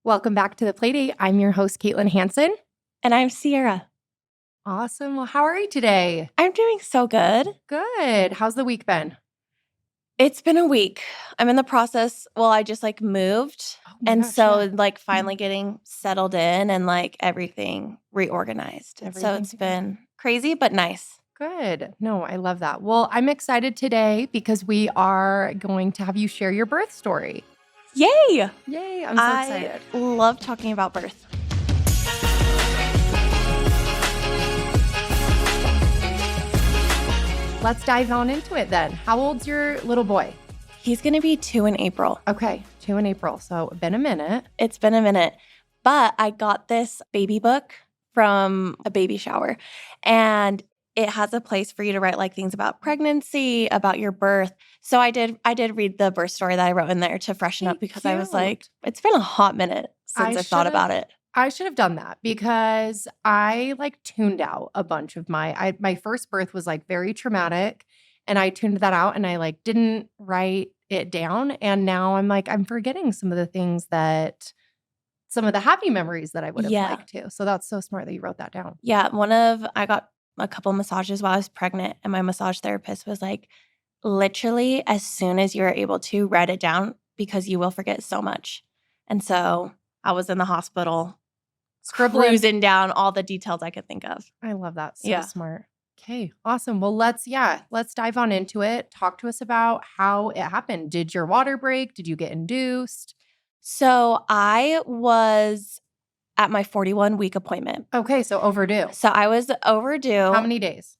Welcome back to the Playdate. I'm your host, Kaitlin Hansen. And I'm Sierra. Awesome. Well, how are you today? I'm doing so good. Good. How's the week been? It's been a week. I'm in the process. Well, I just moved. Finally getting settled in and everything reorganized. So it's been crazy, but nice. Good. No, I love that. Well, I'm excited today because we are going to have you share your birth story. Yay! Yay. I'm so excited. I love talking about birth. Let's dive on into it then. How old's your little boy? He's going to be 2 in April. Okay, 2 in April. So been a minute. It's been a minute. But I got this baby book from a baby shower. And it has a place for you to write things about pregnancy, about your birth. So I did read the birth story that I wrote in there to freshen up because I was like, it's been a hot minute since I thought about it. I should have done that because I tuned out a bunch of my first birth was very traumatic, and I tuned that out and I didn't write it down. And now I'm forgetting some of the happy memories that I would have liked to. So that's so smart that you wrote that down. Yeah. I got a couple massages while I was pregnant, and my massage therapist was like, literally, as soon as you're able to, write it down because you will forget so much. And so I was in the hospital cruising down all the details I could think of. I love that. So smart. Okay, awesome. Well, let's dive on into it. Talk to us about how it happened. Did your water break? Did you get induced? So I was at my 41-week appointment. Okay, so overdue. So I was overdue. How many days?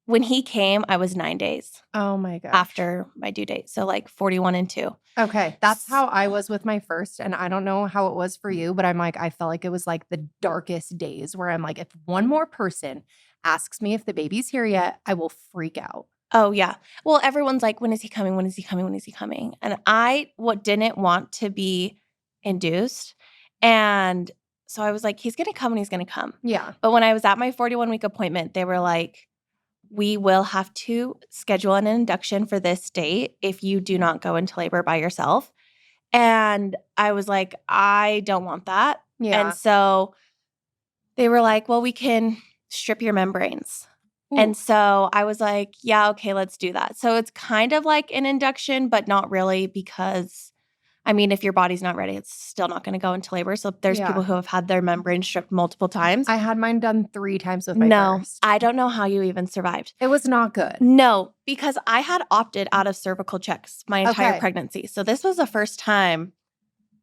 When he came, I was 9 days. Oh my gosh. After my due date. So 41 and 2. Okay. That's how I was with my first. And I don't know how it was for you, but I felt like it was the darkest days where I'm if one more person asks me if the baby's here yet, I will freak out. Oh, yeah. Well, everyone's like, when is he coming? When is he coming? When is he coming? And I didn't want to be induced. And so I was like, he's going to come and he's going to come. Yeah. But when I was at my 41-week appointment, they were like, we will have to schedule an induction for this date if you do not go into labor by yourself. And I was like, I don't want that. Yeah. And so they were like, well, we can strip your membranes. Ooh. And so I was like, yeah, okay, let's do that. So it's kind of like an induction, but not really, because if your body's not ready, it's still not going to go into labor. So there's people who have had their membrane stripped multiple times. I had mine done 3 times with my first. I don't know how you even survived. It was not good. No, because I had opted out of cervical checks my entire pregnancy. So this was the first time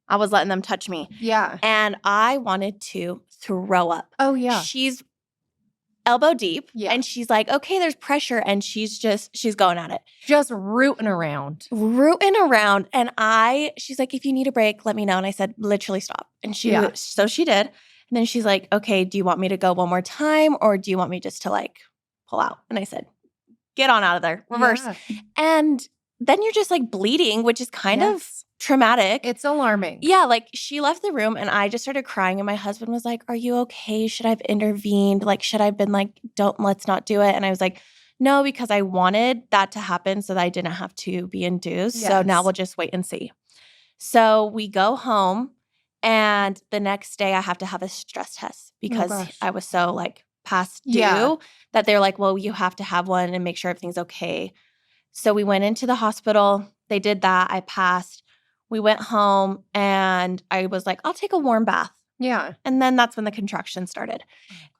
I was letting them touch me. Yeah. And I wanted to throw up. Oh, yeah. She's elbow deep. Yeah. And she's like, okay, there's pressure. And she's going at it. Just rooting around. And she's like, if you need a break, let me know. And I said, literally stop. And so she did. And then she's like, okay, do you want me to go one more time? Or do you want me just to pull out? And I said, get on out of there, reverse. Yeah. And then you're just bleeding, which is kind of traumatic. It's alarming. Yeah, she left the room and I just started crying, and my husband was like, are you okay? Should I have intervened? Should I have been let's not do it? And I was like, no, because I wanted that to happen so that I didn't have to be induced. Yes. So now we'll just wait and see. So we go home, and the next day I have to have a stress test because I was so past due that they're like, well, you have to have one and make sure everything's okay. So we went into the hospital. They did that. I passed. We went home, and I was like, I'll take a warm bath. Yeah. And then that's when the contractions started.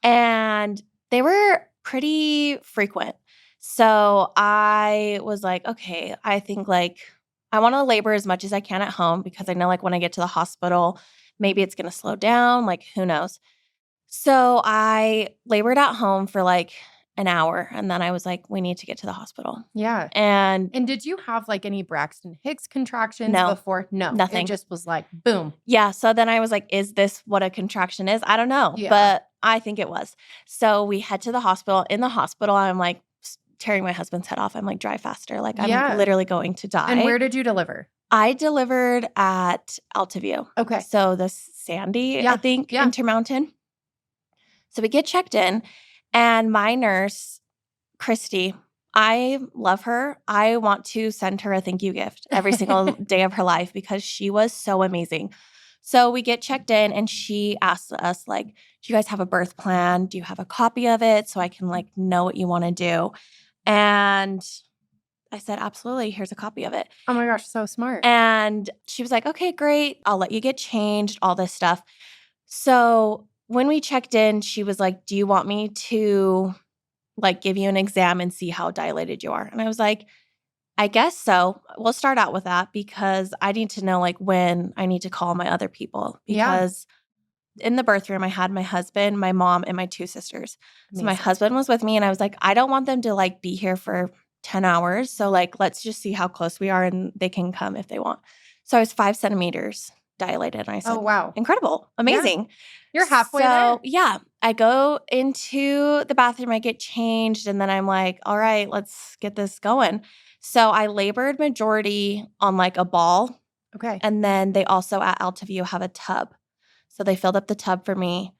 And they were pretty frequent. So I was like, okay, I think I want to labor as much as I can at home because I know when I get to the hospital, maybe it's going to slow down. Who knows? So I labored at home for an hour, and then I was like, we need to get to the hospital. Yeah. And did you have any Braxton Hicks contractions before? No. Nothing. It just was boom. Yeah. So then I was like, is this what a contraction is? I don't know. Yeah. But I think it was. So we head to the hospital. In the hospital, I'm tearing my husband's head off. I'm drive faster. I'm literally going to die. And where did you deliver? I delivered at Altaview. Okay. So the Sandy, I think, Intermountain. So we get checked in. And my nurse, Christy, I love her. I want to send her a thank you gift every single day of her life because she was so amazing. So we get checked in and she asks us like, do you guys have a birth plan? Do you have a copy of it so I can like know what you want to do? And I said, absolutely. Here's a copy of it. Oh my gosh, so smart. And she was like, okay, great. I'll let you get changed, all this stuff. So when we checked in, she was like, do you want me to like give you an exam and see how dilated you are? And I was like, I guess so. We'll start out with that because I need to know like when I need to call my other people because in the birth room, I had my husband, my mom, and my 2 sisters. So my Amazing. husband was with me and I was like, I don't want them to like be here for 10 hours. So like, let's just see how close we are and they can come if they want. So I was 5 centimeters dilated. And I said, Oh, wow. incredible, amazing. You're halfway there. Yeah, I go into the bathroom, I get changed, and then I'm like, all right, let's get this going. So I labored majority on like a ball. Okay. And then they also at Altaview have a tub. So they filled up the tub for me.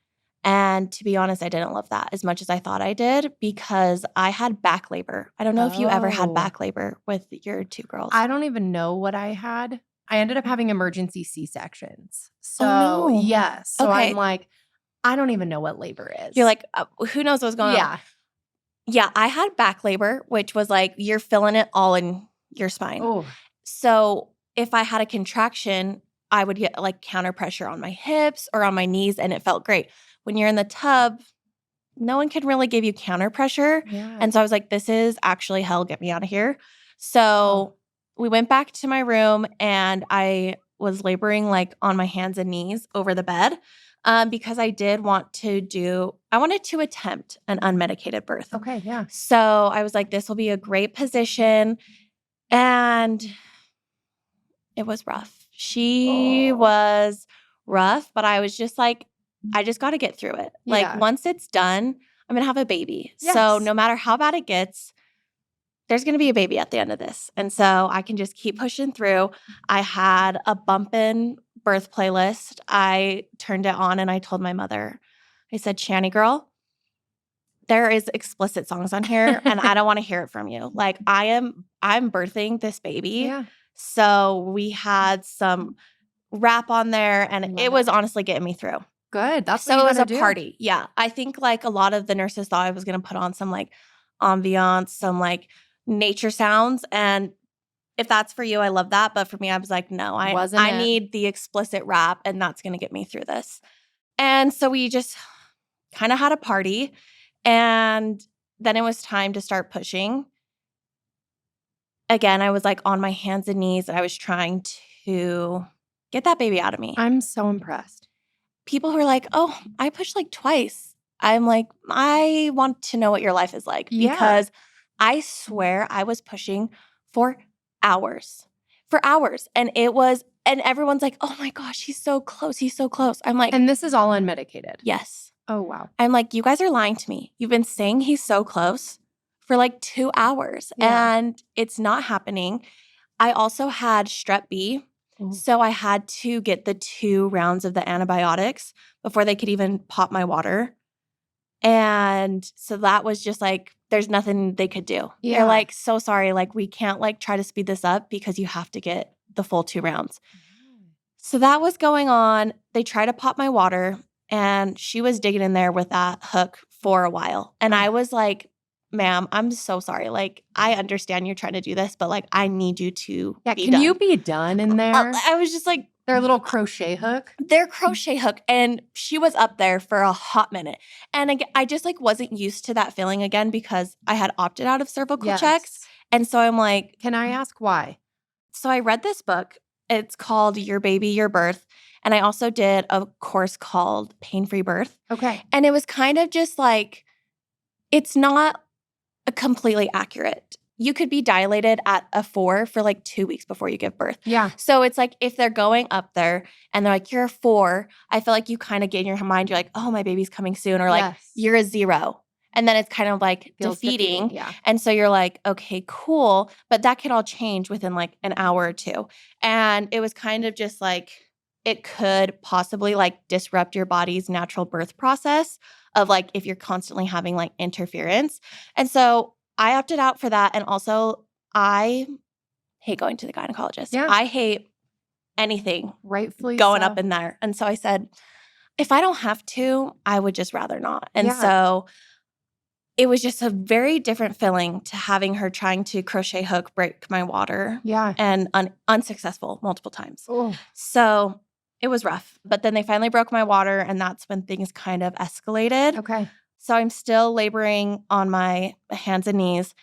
And to be honest, I didn't love that as much as I thought I did because I had back labor. I don't know if you ever had Oh. back labor with your 2 girls. I don't even know what I had. I ended up having emergency C-sections. So, Oh, no. yes. So Okay. I'm like, I don't even know what labor is. You're like, who knows what's going on? Yeah. Yeah, I had back labor, which was like you're filling it all in your spine. Oh, So if I had a contraction, I would get like counter pressure on my hips or on my knees, and it felt great. When you're in the tub, no one can really give you counter pressure. yeah. And so I was like, this is actually hell. Get me out of here. So we went back to my room and I was laboring like on my hands and knees over the bed because I wanted to attempt an unmedicated birth. Okay, yeah. So I was like, this will be a great position. And it was rough. She was rough, but I was just like, I just got to get through it. Like Yeah. once it's done, I'm going to have a baby. So Yes. no matter how bad it gets, there's going to be a baby at the end of this. And so I can just keep pushing through. I had a bumpin' birth playlist. I turned it on and I told my mother, I said, Shanny girl, there is explicit songs on here and I don't want to hear it from you. Like I'm birthing this baby. Yeah. So we had some rap on there and Love it was it. honestly getting me through. Good. That's So what it you was gotta a do. party. Yeah. I think like a lot of the nurses thought I was going to put on some like ambiance, some like nature sounds. And if that's for you, I love that. But for me, I was like, no, I need the explicit rap and that's going to get me through this. And so we just kind of had a party and then it was time to start pushing. Again, I was like on my hands and knees and I was trying to get that baby out of me. I'm so impressed. People who are like, oh, I pushed like twice. I'm like, I want to know what your life is like because I swear I was pushing for hours. And and everyone's like, oh my gosh, he's so close. He's so close. I'm like, And this is all unmedicated. yes. Oh, wow. I'm like, you guys are lying to me. You've been saying he's so close for like 2 hours and it's not happening. I also had strep B. Ooh. So I had to get the 2 rounds of the antibiotics before they could even pop my water. And so that was just like, there's nothing they could do. Yeah. They're like, so sorry. Like we can't like try to speed this up because you have to get the full 2 rounds. So that was going on. They tried to pop my water and she was digging in there with that hook for a while. And I was like, ma'am, I'm so sorry. Like, I understand you're trying to do this, but like, I need you to be Can done. you be done in there? I was just like, Their little crochet hook. their crochet hook. And she was up there for a hot minute. And I just like wasn't used to that feeling again because I had opted out of cervical checks. And so I'm like, Can I ask why? so I read this book. It's called Your Baby, Your Birth. And I also did a course called Pain-Free Birth. Okay. And it was kind of just like, it's not completely accurate. You could be dilated at a 4 for like 2 weeks before you give birth. Yeah. So it's like if they're going up there and they're like, you're a 4, I feel like you kind of get in your mind, you're like, oh, my baby's coming soon. Or like, you're a 0. And then it's kind of like defeating. Yeah. And so you're like, okay, cool. But that could all change within like an hour or 2. And it was kind of just like, it could possibly like disrupt your body's natural birth process of like if you're constantly having like interference. And so I opted out for that. And also I hate going to the gynecologist. Yeah. I hate anything Rightfully going so. up in there. And so I said, if I don't have to, I would just rather not. And Yeah. so it was just a very different feeling to having her trying to crochet hook break my water. Yeah. And unsuccessful multiple times. Oh. So it was rough. But then they finally broke my water, and that's when things kind of escalated. Okay. So I'm still laboring on my hands and knees.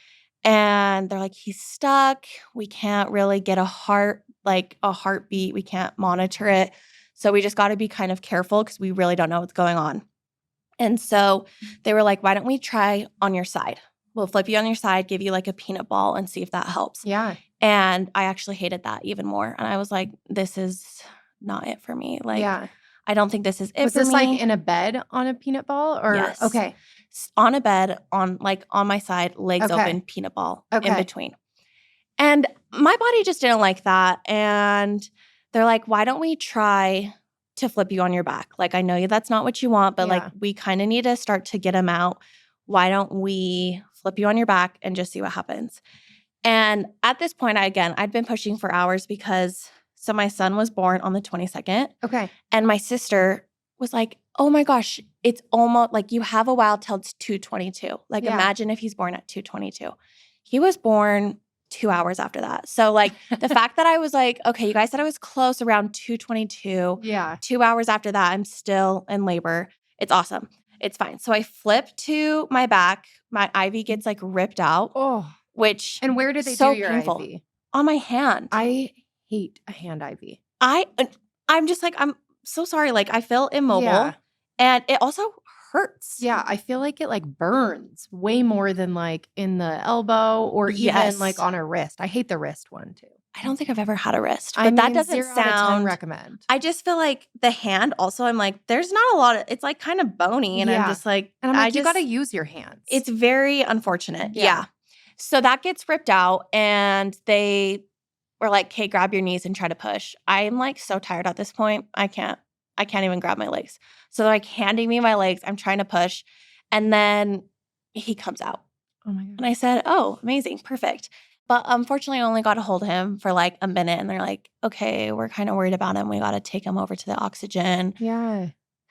And they're like, he's stuck. We can't really get a heartbeat. We can't monitor it. So we just got to be kind of careful because we really don't know what's going on. And so they were like, why don't we try on your side? We'll flip you on your side, give you like a peanut ball and see if that helps. Yeah. And I actually hated that even more. And I was like, this is not it for me. Like, yeah. I don't think this is it Was for this me. like in a bed on a peanut ball or? Yes. Okay. On a bed, on my side, legs Okay. open, peanut ball in Okay. between. And my body just didn't like that. And they're like, why don't we try to flip you on your back? Like, I know that's not what you want, but like, Yeah. we kind of need to start to get them out. Why don't we flip you on your back and just see what happens? And at this point, I'd been pushing for hours because so my son was born on the 22nd. Okay. And my sister was like, oh my gosh, it's almost like you have a while till it's 2:22. Like, Yeah. imagine if he's born at 2:22. He was born 2 hours after that. So like the fact that I was like, okay, you guys said I was close around 2:22. Yeah. 2 hours after that, I'm still in labor. It's awesome. It's fine. So I flip to my back. My IV gets like ripped out, Oh. which And where did they so do your painful. IV? On my hand. I hate a hand IV. I'm just like, I'm so sorry. Like, I feel immobile. Yeah. And it also hurts. Yeah, I feel like it like burns way more than like in the elbow or even Yes. like on a wrist. I hate the wrist one too. I don't think I've ever had a wrist, but I that mean, doesn't 0 out of 10 sound. recommend. I just feel like the hand also, I'm like, there's not a lot of, it's like kind of bony. And I'm Yeah. just like, And I'm like, you got to use your hands. It's very unfortunate. Yeah. Yeah. So that gets ripped out and they were like, okay, grab your knees and try to push. I'm like so tired at this point. I can't even grab my legs. So they're like handing me my legs. I'm trying to push. And then he comes out. Oh my God. And I said, oh, amazing. Perfect. But unfortunately, I only got to hold him for like a minute. And they're like, okay, we're kind of worried about him. We got to take him over to the oxygen. Yeah.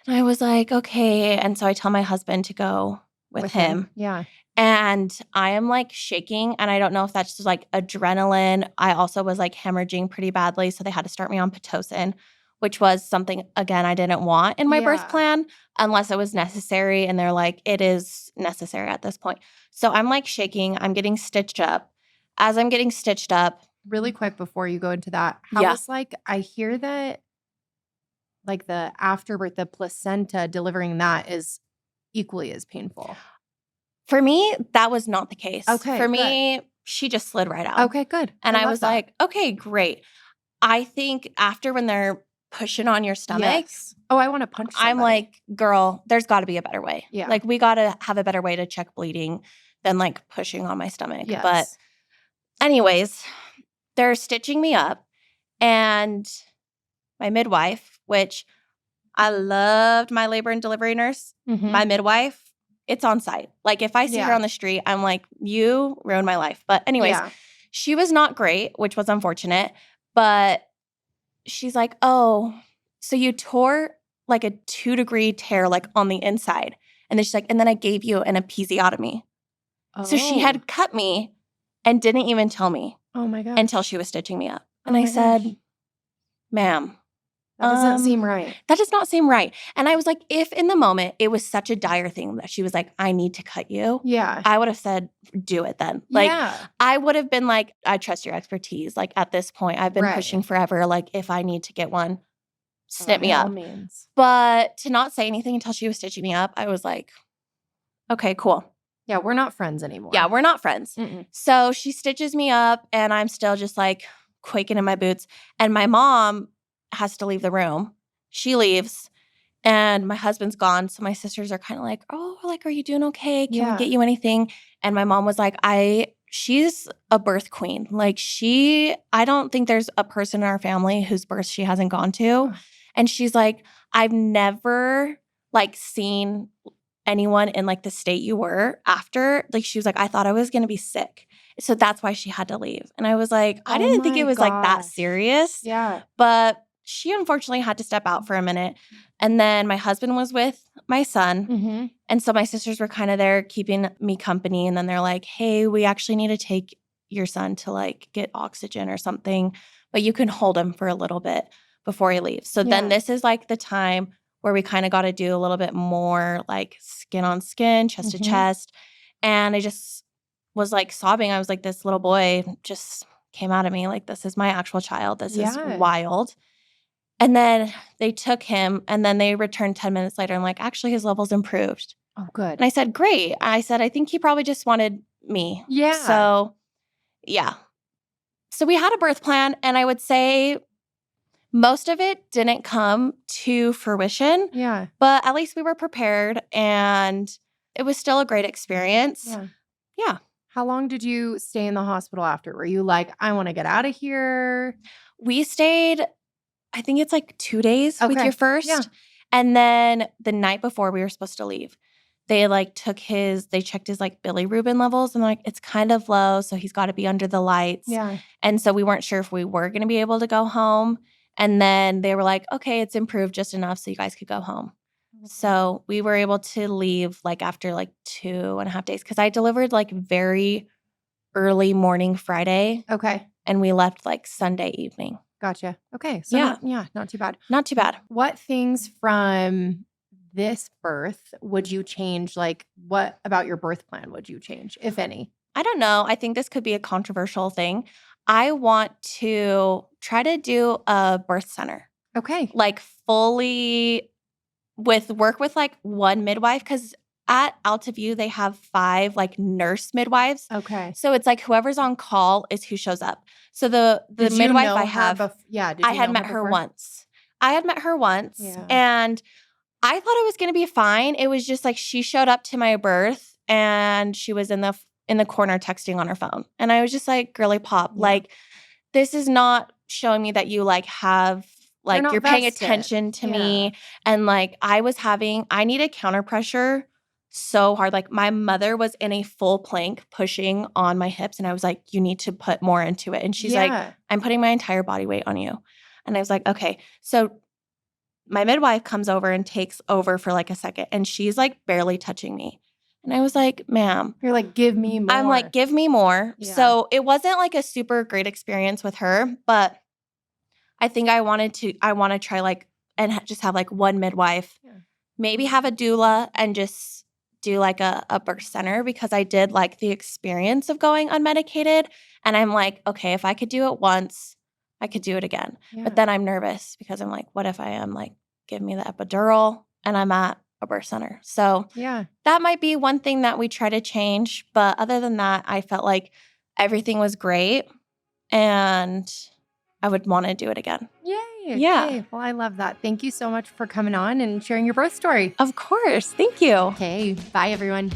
And I was like, okay. And so I tell my husband to go with him. Yeah. And I am like shaking. And I don't know if that's just like adrenaline. I also was like hemorrhaging pretty badly. So they had to start me on Pitocin, which was something, again, I didn't want in my birth Yeah. plan unless it was necessary. And they're like, it is necessary at this point. So I'm like shaking. I'm getting stitched up. As I'm getting stitched up. Really quick before you go into that, how Yeah. was like, I hear that like the afterbirth, the placenta delivering that is equally as painful. For me, that was not the case. Okay, For me, she just slid right out. Okay, good. And I love was that. like, okay, great. I think after when they're pushing on your stomach, Yes. Oh, I want to punch somebody. I'm like, girl, there's got to be a better way. Yeah. Like, we got to have a better way to check bleeding than like pushing on my stomach. Yes. But anyways, they're stitching me up. And my midwife, which I loved my labor and delivery nurse, Mhm. my midwife, it's on site. Like, if I see her Yeah. on the street, I'm like, you ruined my life. But anyways, Yeah. she was not great, which was unfortunate. But she's like, oh, so you tore like a 2-degree tear like on the inside. And then she's like, and then I gave you an episiotomy. So she had cut me and didn't even tell me Oh my God. until she was stitching me up. And Oh I my said, gosh. ma'am, That doesn't seem right. that does not seem right. And I was like, if in the moment it was such a dire thing that she was like, I need to cut you, Yeah. I would have said, do it then. Like, yeah. I would have been like, I trust your expertise. Like, at this point, I've been Right. pushing forever. Like, if I need to get one, snip me By all up. means. But to not say anything until she was stitching me up, I was like, okay, cool. Yeah, we're not friends anymore. Yeah, we're not friends. Mm-mm. So she stitches me up and I'm still just like quaking in my boots. And my mom has to leave the room. She leaves and my husband's gone. So my sisters are kind of like, oh, like, are you doing okay? Can Yeah. we get you anything? And my mom was like, she's a birth queen. Like, I don't think there's a person in our family whose birth she hasn't gone to. Oh. And she's like, I've never like seen anyone in like the state you were after. Like she was like, I thought I was going to be sick. So that's why she had to leave. And I was like, I Oh didn't think my it was like that gosh. serious. Yeah. But she unfortunately had to step out for a minute. And then my husband was with my son. Mm-hmm. And so my sisters were kind of there keeping me company. And then they're like, hey, we actually need to take your son to like get oxygen or something, but you can hold him for a little bit before he leaves. So then this is like the time where we kind of got to do a little bit more like skin on skin, chest to chest. And I just was like sobbing. I was like, this little boy just came out of me. Like, this is my actual child. This is wild. And then they took him and then they returned 10 minutes later. And like, actually, his levels improved. Oh, good. And I said, great. I said, I think he probably just wanted me. Yeah. So, yeah. So we had a birth plan. And I would say most of it didn't come to fruition. Yeah. But at least we were prepared. And it was still a great experience. Yeah. Yeah. How long did you stay in the hospital after? Were you like, I want to get out of here? We stayed, I think it's like 2 days with your first. Yeah. And then the night before we were supposed to leave, they like they checked his like bilirubin levels and like, it's kind of low. So he's got to be under the lights. Yeah. And so we weren't sure if we were going to be able to go home. And then they were like, okay, it's improved just enough so you guys could go home. So we were able to leave like after like 2.5 days because I delivered like very early morning Friday. Okay. And we left like Sunday evening. Gotcha. Okay. So not too bad. Not too bad. What things from this birth would you change? Like, what about your birth plan would you change, if any? I don't know. I think this could be a controversial thing. I want to try to do a birth center. Okay. Like fully work with like one midwife because at Altaview, they have 5 like nurse midwives. Okay. So it's like whoever's on call is who shows up. So the midwife I have, I had met her once. And I thought it was going to be fine. It was just like she showed up to my birth and she was in the corner texting on her phone. And I was just like, girly pop, like this is not showing me that you like have like you're paying attention to me. And like I needed counter pressure so hard. Like my mother was in a full plank pushing on my hips. And I was like, you need to put more into it. And she's like, I'm putting my entire body weight on you. And I was like, okay. So my midwife comes over and takes over for like a second. And she's like barely touching me. And I was like, ma'am. You're like, give me more. I'm like, give me more. Yeah. So it wasn't like a super great experience with her. But I think I want to try like, and just have like one midwife, maybe have a doula and just do like a birth center because I did like the experience of going unmedicated. And I'm like, okay, if I could do it once, I could do it again. Yeah. But then I'm nervous because I'm like, what if I am like, give me the epidural and I'm at a birth center. So that might be one thing that we try to change. But other than that, I felt like everything was great and I would want to do it again. Yay. Yeah. Okay. Well, I love that. Thank you so much for coming on and sharing your birth story. Of course. Thank you. Okay. Bye, everyone.